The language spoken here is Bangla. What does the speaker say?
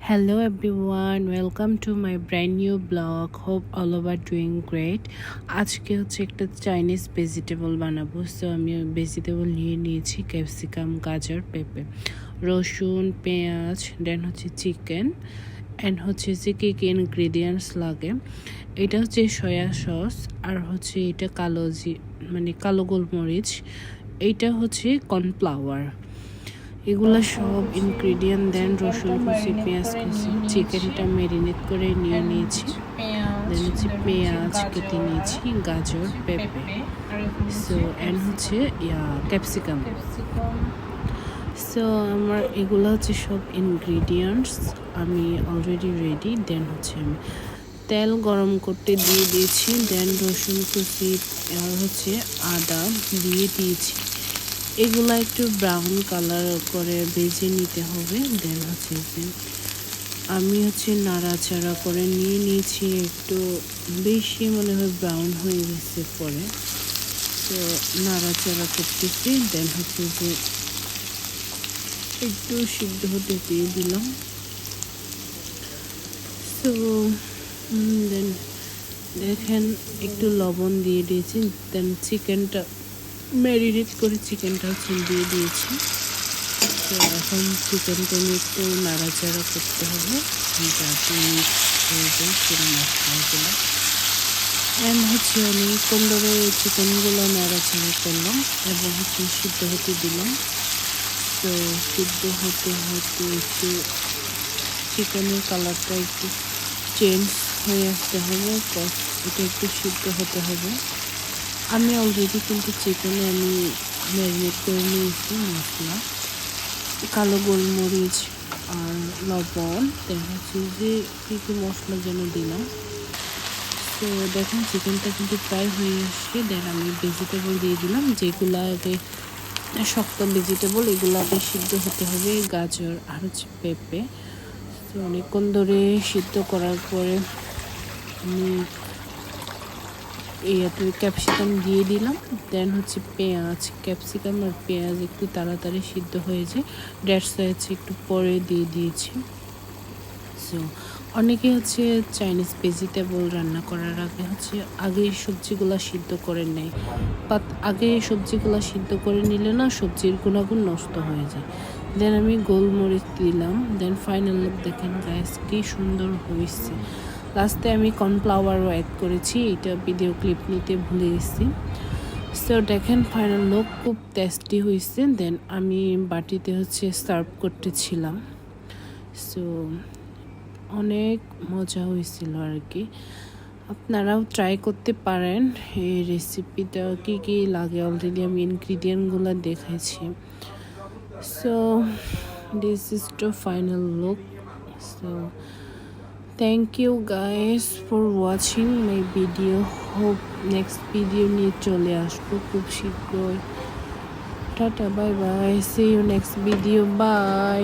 Hello everyone, welcome to my brand new blog. Hope all of are doing great. আজকে হচ্ছে একটা চাইনিজ ভেজিটেবল বানাবো। সো আমি ভেজিটেবল নিয়ে নিয়েছি ক্যাপসিকাম, গাজর, পেঁপে, রসুন, পেঁয়াজ, দেন হচ্ছে চিকেন অ্যান্ড হচ্ছে যে কী কী ইনগ্রিডিয়েন্টস লাগে। এটা হচ্ছে সয়া সস, আর হচ্ছে এটা কালো গোলমরিচ, এইটা হচ্ছে কর্নফ্লাওয়ার। এগুলো সব ইনগ্রিডিয়েন্ট দেন রসুন কুচি, পেঁয়াজ কুচি, চিকেনটা ম্যারিনেট করে নিয়ে নিয়েছি। দেন হচ্ছে পেঁয়াজ কেটে নিয়েছি, গাজর, পেঁপে, সো অ্যান্ড হচ্ছে ক্যাপসিকাম। সো আমার এগুলো হচ্ছে সব ইনগ্রিডিয়েন্টস আমি অলরেডি রেডি। দেন হচ্ছে আমি তেল গরম করতে দিয়ে দিয়েছি। দেন রসুন কুচি আর হচ্ছে আদা দিয়ে দিয়েছি। এগুলো একটু ব্রাউন কালার করে ভেজে নিতে হবে। দেন হচ্ছে যে আমি নাড়াচাড়া করে নিয়ে নিয়েছি, একটু বেশি মনে হয় ব্রাউন হয়ে গেছে পরে, তো নাড়াচাড়া করতেছি। দেন হচ্ছে যে একটু সিদ্ধ হতে দিয়ে দিলাম। তো দেন দেখেন একটু লবণ দিয়ে দিয়েছি। দেন চিকেনটা ম্যারিনেট করে চিকেনটা দিয়ে দিয়েছি। তো এখন চিকেনটা নিয়ে একটু নাড়াচাড়া করতে হবে যাতে হয়ে যায় পুরো মশলাগুলো। অ্যান্ড আমি কম ধরে চিকেনগুলো নাড়াচাড়া করলাম এবং সিদ্ধ হতে দিলাম। তো সিদ্ধ হতে হতে একটু চিকেনের কালারটা একটু চেঞ্জ হয়ে আসতে হবে, এটা একটু সিদ্ধ হতে হবে। আমি অলরেডি কিন্তু চিকেনে আমি ম্যারিনেট করে নিয়েছি মশলা, কালো গোলমরিচ আর লবণ, দেন হচ্ছে যে কী কী মশলা যেন দিলাম। তো দেখেন চিকেনটা কিন্তু প্রায় হয়ে আসছে। দেন আমি ভেজিটেবল দিয়ে দিলাম, যেগুলো আগে শক্ত ভেজিটেবল, এগুলো আগে সিদ্ধ হতে হবে, গাজর আর হচ্ছে পেঁপে। তো অনেকক্ষণ ধরে সিদ্ধ করার পরে আমি ক্যাপসিকাম দিয়ে দিলাম। দেন হচ্ছে পেঁয়াজ, ক্যাপসিকাম আর পেঁয়াজ একটু তাড়াতাড়ি সিদ্ধ হয়ে যায়, দ্যাটস ওয়াই একটু পরে দিয়ে দিয়েছি। সো অনেকে চাইনিজ ভেজিটেবল রান্না করার আগে সবজিগুলো সিদ্ধ করে নেয়, বাট আগে সবজিগুলো সিদ্ধ করে নিলে না সবজির গুণাগুণ নষ্ট হয়ে যায়। দেন আমি গোলমরিচ দিলাম। দেন ফাইনাল লুক দেখেন গাইস, কি সুন্দর হয়েছে। লাস্টে আমি কর্নফ্লাওয়ারও অ্যাড করেছি, এটা ভিডিও ক্লিপ নিতে ভুলে গেছি। সো দেখেন ফাইনাল লুক খুব টেস্টি হয়েছে। দেন আমি বাটিতে সার্ভ করতেছিলাম। সো অনেক মজা হয়েছিল আর কি। আপনারাও ট্রাই করতে পারেন এই রেসিপিটা। কী কী লাগে অলরেডি আমি ইনগ্রিডিয়েন্টগুলো দেখাইছি। So this is the final look. So thank you guys for watching my video. Hope next video নিয়ে চলে আসবো খুব শীঘ্রই। টাটা, bye bye, see you next video, by.